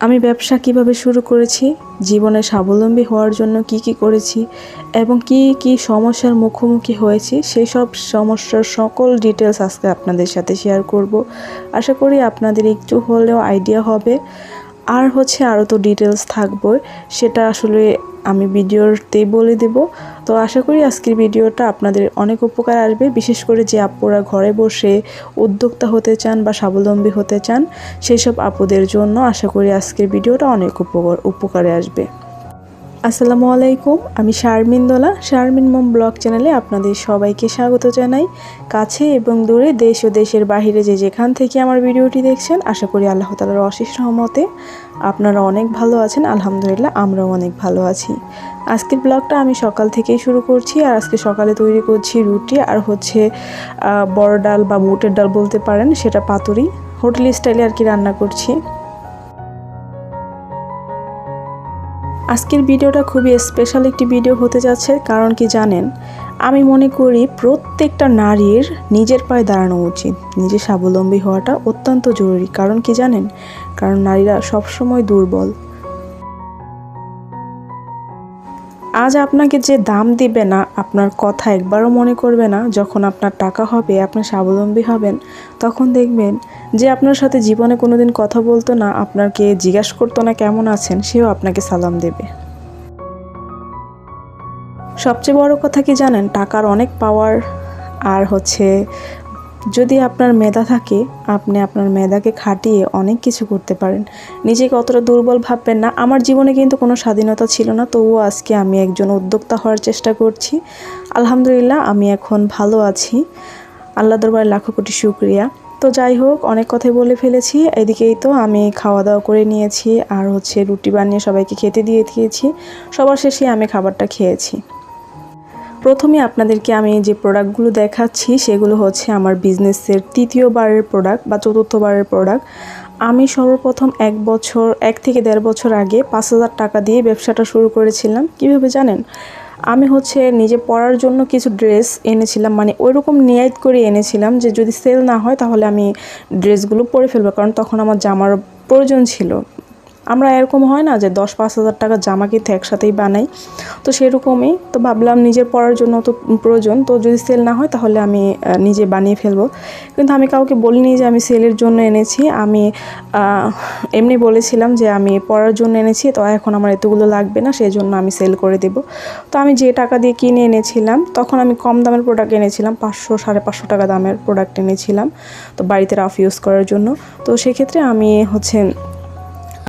আমি ব্যবসা কিভাবে শুরু করেছি, জীবনে স্বাবলম্বী হওয়ার জন্য কি করেছি এবং কি সমস্যার মুখোমুখি হয়েছি, সেই সব সমস্যার সকল ডিটেলস আজকে আপনাদের সাথে শেয়ার করব। আশা করি আপনাদের একটু হলেও আইডিয়া হবে। আর আরও তো ডিটেলস থাকবে, সেটা আসলে আমি ভিডিওতেই বলে দেব। তো আশা করি আজকের ভিডিওটা আপনাদের অনেক উপকার আসবে, বিশেষ করে যে আপুরা ঘরে বসে উদ্যোক্তা হতে চান বা স্বাবলম্বী হতে চান, সেই সব আপুদের জন্য আশা করি আজকের ভিডিওটা অনেক উপকারে আসবে। আসসালামু আলাইকুম, আমি শারমিন দোলা, শারমিন মম ব্লগ চ্যানেলে আপনাদের সবাইকে স্বাগত জানাই। কাছে এবং দূরে, দেশ ও দেশের বাহিরে যে যেখান থেকে আমার ভিডিওটি দেখছেন, আশা করি আল্লাহ তাআলার অশেষ রহমতে আপনারা অনেক ভালো আছেন। আলহামদুলিল্লাহ, আমরাও অনেক ভালো আছি। আজকের ব্লগটা আমি সকাল থেকেই শুরু করছি। আর আজকে সকালে তৈরি করছি রুটি আর বড় ডাল বা বুটের ডাল বলতে পারেন, সেটা পাতুরি হোটেল স্টাইলে রান্না করছি। আজকের ভিডিওটা খুবই স্পেশাল একটি ভিডিও হতে যাচ্ছে। কারণ কি জানেন, আমি মনে করি প্রত্যেকটা নারীর নিজের পায়ে দাঁড়ানো উচিত, নিজে স্বাবলম্বী হওয়াটা অত্যন্ত জরুরি। কারণ কি জানেন, কারণ নারীরা সবসময় দুর্বল। আজ আপনাকে যে দাম দিবে না, আপনার কথা একবারও মনে করবে না, যখন আপনার টাকা হবে, আপনি স্বাবলম্বী হবেন, তখন দেখবেন যে আপনার সাথে জীবনে কোনোদিন কথা বলতো না, আপনাকে জিজ্ঞাসা করতো না কেমন আছেন, সেও আপনাকে সালাম দেবে। সবচেয়ে বড় কথা কি জানেন, টাকার অনেক পাওয়ার। আর যদি আপনার মেধা থাকে, আপনি আপনার মেধাকে খাটিয়ে অনেক কিছু করতে পারেন। নিজেকে অতটা দুর্বল ভাববেন না। আমার জীবনে কিন্তু কোনো স্বাধীনতা ছিল না, তবুও আজকে আমি একজন উদ্যোক্তা হওয়ার চেষ্টা করছি। আলহামদুলিল্লাহ, আমি এখন ভালো আছি। আল্লাহ দরবারে লাখো কোটি শুকরিয়া। তো যাই হোক, অনেক কথাই বলে ফেলেছি। এদিকেই তো আমি খাওয়া দাওয়া করে নিয়েছি, আর রুটি বানিয়ে সবাইকে খেতে দিয়ে দিয়েছি। সবার শেষে আমি খাবারটা খেয়েছি। প্রথমে আপনাদেরকে আমি যে প্রোডাক্টগুলো দেখাচ্ছি, সেগুলো আমার বিজনেসের তৃতীয়বারের প্রোডাক্ট বা চতুর্থবারের প্রোডাক্ট। আমি সর্বপ্রথম 1 থেকে 1.5 বছর আগে 5,000 টাকা দিয়ে ব্যবসাটা শুরু করেছিলাম। কীভাবে জানেন, আমি নিজে পরার জন্য কিছু ড্রেস এনেছিলাম, মানে ওইরকম নিয়াত করে এনেছিলাম যে যদি সেল না হয় তাহলে আমি ড্রেসগুলো পরে ফেলবো, কারণ তখন আমার জামার প্রয়োজন ছিল। আমরা এরকম হয় না যে 10-5 হাজার টাকার জামা কিন্তু একসাথেই বানাই, তো সেরকমই। তো ভাবলাম নিজের পরার জন্য তো প্রয়োজন, তো যদি সেল না হয় তাহলে আমি নিজে বানিয়ে ফেলবো। কিন্তু আমি কাউকে বলিনি যে আমি সেলের জন্য এনেছি। আমি এমনি বলেছিলাম যে আমি পরার জন্য এনেছি, তো এখন আমার এতগুলো লাগবে না, সেই জন্য আমি সেল করে দেব। তো আমি যে টাকা দিয়ে কিনে এনেছিলাম, তখন আমি কম দামের প্রোডাক্ট এনেছিলাম, 500-550 টাকা দামের প্রোডাক্ট এনেছিলাম, তো বাড়িতে রাফ ইউজ করার জন্য। তো সেক্ষেত্রে আমি